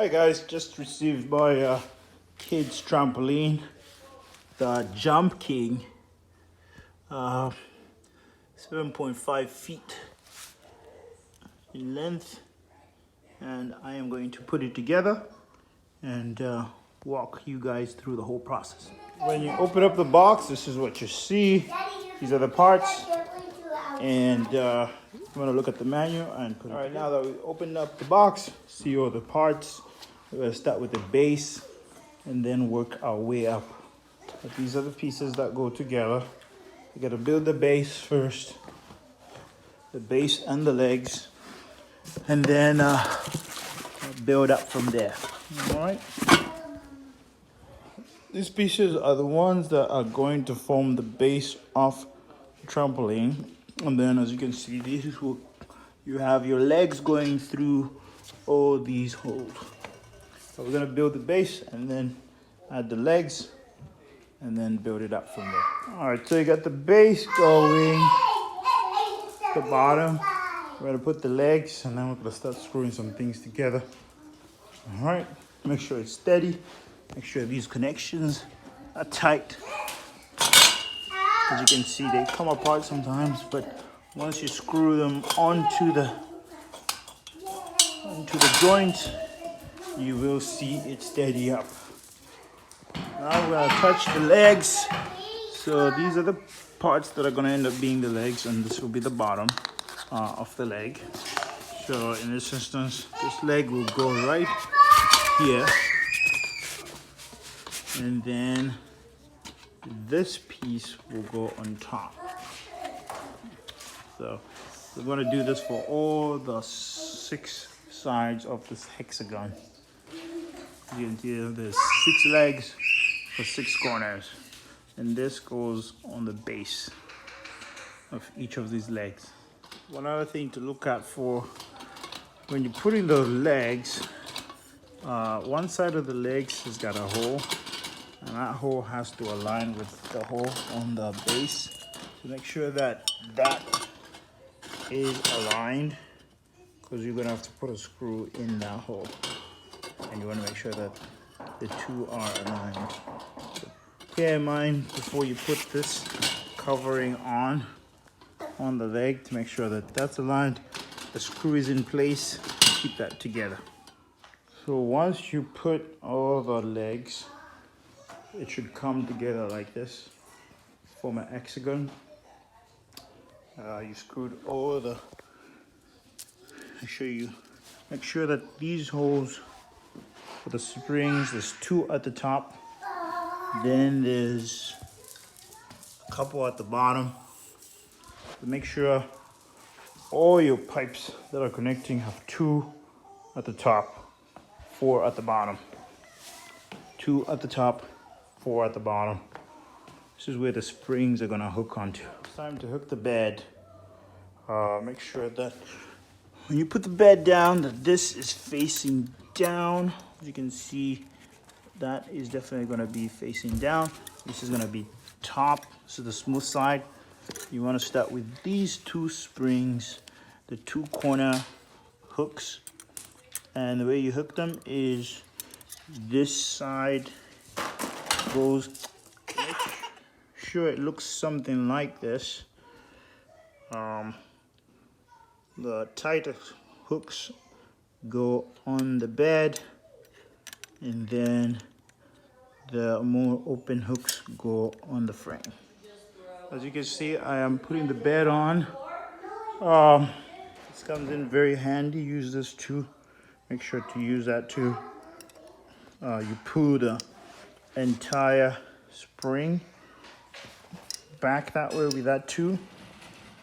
Hi guys, just received my kids trampoline, the Jumpking, 7.5 feet in length, and I am going to put it together and walk you guys through the whole process. When you open up the box, this is what you see. These are the parts, and I'm gonna look at the manual and put it. All right, now that we opened up the box, see all the parts. We're gonna start with the base and then work our way up. But these are the pieces that go together. You gotta build the base first, the base and the legs, and then build up from there. All right. These pieces are the ones that are going to form the base of the trampoline. And then, as you can see, you have your legs going through all these holes. So we're gonna build the base and then add the legs and then build it up from there. All right, so you got the base going, the bottom. We're gonna put the legs and then we're gonna start screwing some things together. All right, make sure it's steady. Make sure these connections are tight. As you can see, they come apart sometimes, but once you screw them onto the joint, you will see it steady up. Now we're gonna touch the legs. So these are the parts that are gonna end up being the legs, and this will be the bottom of the leg. So in this instance, this leg will go right here, and then this piece will go on top. So we're gonna do this for all the 6 sides of this hexagon. You can see there's 6 legs for 6 corners, and this goes on the base of each of these legs. One other thing to look at for when you're putting the legs, one side of the legs has got a hole, and that hole has to align with the hole on the base. So make sure that that is aligned, because you're gonna have to put a screw in that hole, and you want to make sure that the two are aligned. So bear in mind before you put this covering on the leg to make sure that that's aligned, the screw is in place to keep that together. So once you put all the legs, it should come together like this, form an hexagon. You screwed all the, I'll show you, make sure that these holes for the springs, there's 2 at the top, then there's a couple at the bottom. So make sure all your pipes that are connecting have 2 at the top, 4 at the bottom. 2 at the top, 4 at the bottom. This is where the springs are gonna hook onto. It's time to hook the bed. Make sure that when you put the bed down, that this is facing down. As you can see, that is definitely gonna be facing down. This is gonna be top, so the smooth side. You wanna start with these 2 springs, the 2 corner hooks. And the way you hook them is this side goes, make sure it looks something like this. The tighter hooks go on the bed, and then the more open hooks go on the frame. As you can see, I am putting the bed on. This comes in very handy. Use this too. Make sure to use that too. You pull the entire spring back that way with that too,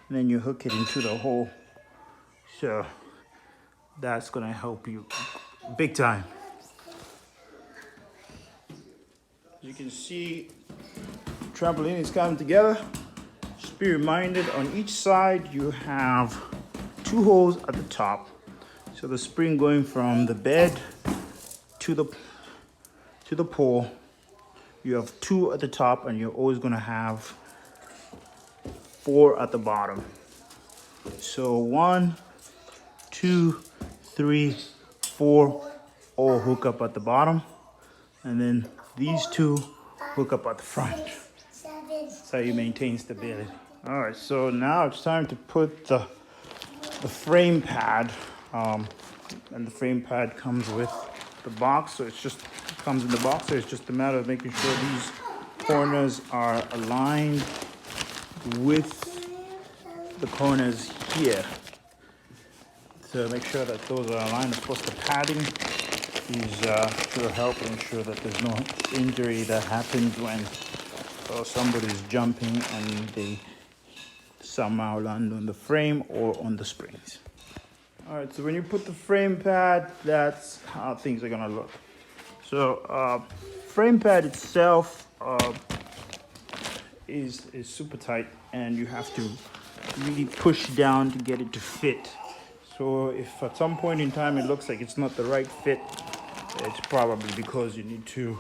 and then you hook it into the hole. So that's gonna help you big time. As you can see, trampoline is coming together. Just be reminded, on each side you have 2 holes at the top. So the spring going from the bed to the pole, you have 2 at the top, and you're always gonna have 4 at the bottom. So 1, 2, 3, 4, all hook up at the bottom, and then these two hook up at the front. That's how you maintain stability. All right, so now it's time to put the frame pad, and the frame pad comes with the box, so it's just comes in the box. So it's just a matter of making sure these corners are aligned with the corners here. So make sure that those are aligned. Of course, the padding is to help ensure that there's no injury that happens when somebody's jumping and they somehow land on the frame or on the springs. All right, so when you put the frame pad, that's how things are gonna look. So frame pad itself is super tight, and you have to really push down to get it to fit. So if at some point in time it looks like it's not the right fit, it's probably because you need to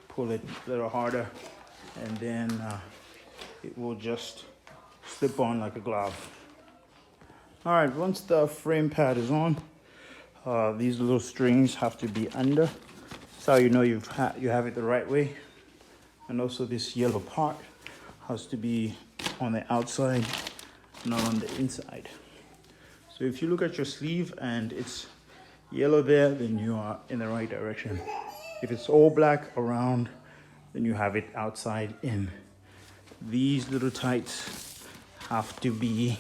pull it a little harder, and then it will just slip on like a glove. All right, once the frame pad is on, these little strings have to be under. That's how you know you have it the right way. And also this yellow part has to be on the outside, not on the inside. So if you look at your sleeve and it's yellow there, then you are in the right direction. If it's all black around, then you have it outside in. These little tights have to be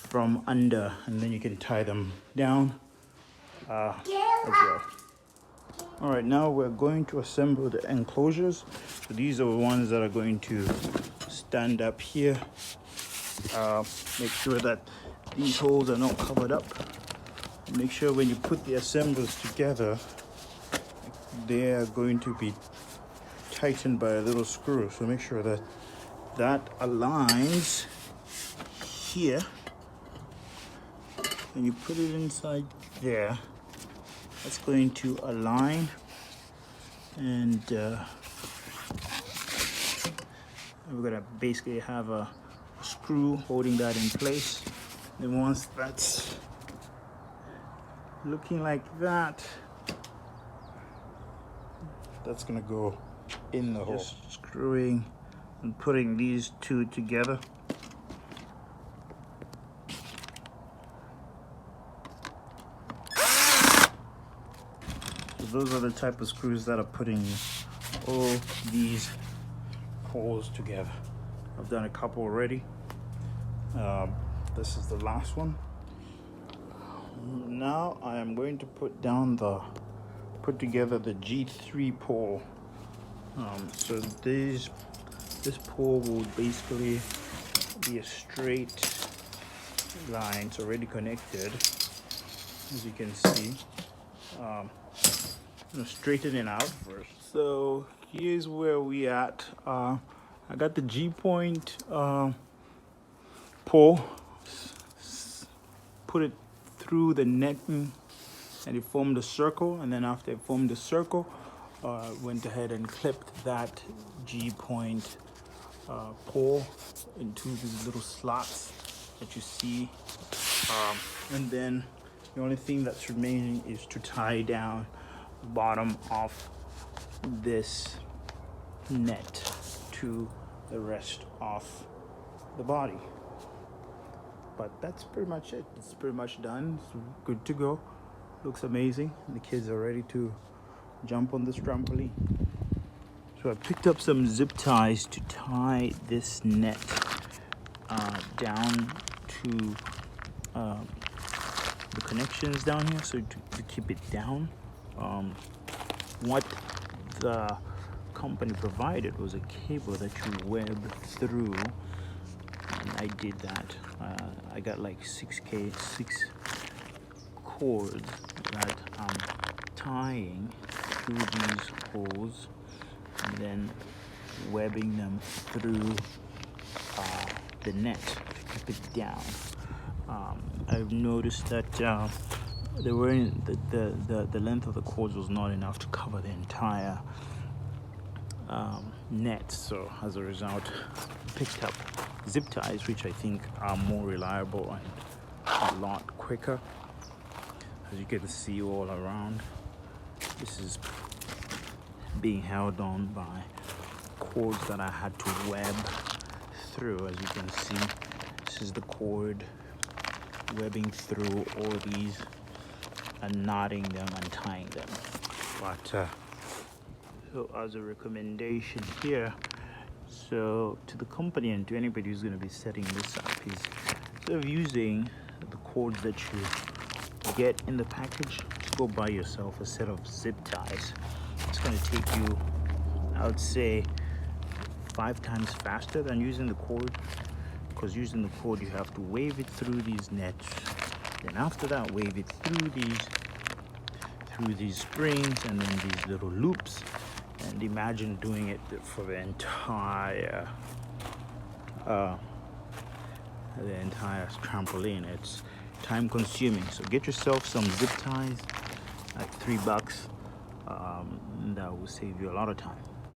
from under, and then you can tie them down as well. All right, now we're going to assemble the enclosures. So these are the ones that are going to stand up here. Make sure that these holes are not covered up. Make sure when you put the assemblers together, they are going to be tightened by a little screw. So make sure that that aligns here, and you put it inside there. That's going to align, and we're gonna basically have a screw holding that in place. And once that's looking like that, that's gonna go in the hole. Just screwing and putting these two together. So those are the type of screws that are putting all these holes together. I've done a couple already. This is the last one. Now I am going to put together the G3 pole. So this pole will basically be a straight line. It's already connected, as you can see. I'm gonna straighten it out first. So here's where we at. I got the G-point pole, put it through the netting, and it formed a circle. And then after it formed a circle, went ahead and clipped that G-point pole into these little slots that you see. And then the only thing that's remaining is to tie down the bottom of this net to the rest of the body. But that's pretty much it. It's pretty much done. It's good to go. Looks amazing. The kids are ready to jump on this trampoline. So I picked up some zip ties to tie this net down to the connections down here, so to keep it down. What the company provided was a cable that you web through, and I did that. I got like 6 cords that I'm tying through these holes and then webbing them through the net to keep it down. I've noticed that they weren't the length of the cords was not enough to cover the entire net, so as a result I picked up zip ties, which I think are more reliable and a lot quicker. as you can see all around. This is being held on by cords that I had to web through. As you can see, this is the cord webbing through all these and knotting them and tying them. But so as a recommendation here, so to the company and to anybody who's going to be setting this up, is instead of using the cords that you get in the package, just go buy yourself a set of zip ties. It's going to take you, I would say, 5 times faster than using the cord, because using the cord you have to wave it through these nets, then after that wave it through these springs and then these little loops, and imagine doing it for the entire trampoline. It's time consuming, so get yourself some zip ties, like $3. That will save you a lot of time.